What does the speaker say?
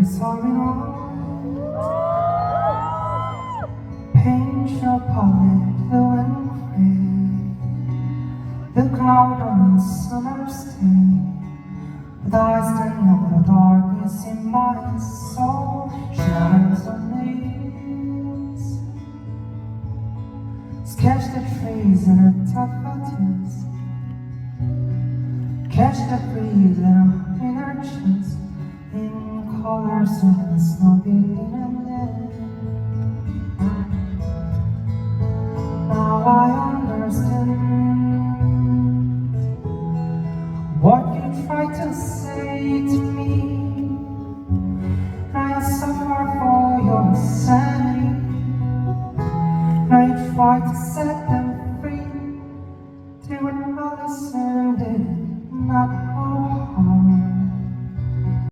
is all in all. Paint your palette blue and gray. Look out on the summer's day, with eyes that know the darkness in my soul. Shadows on leaves, sketch the trees and the daffodils, catch the breeze and our inner chills, in colors in the snow beating and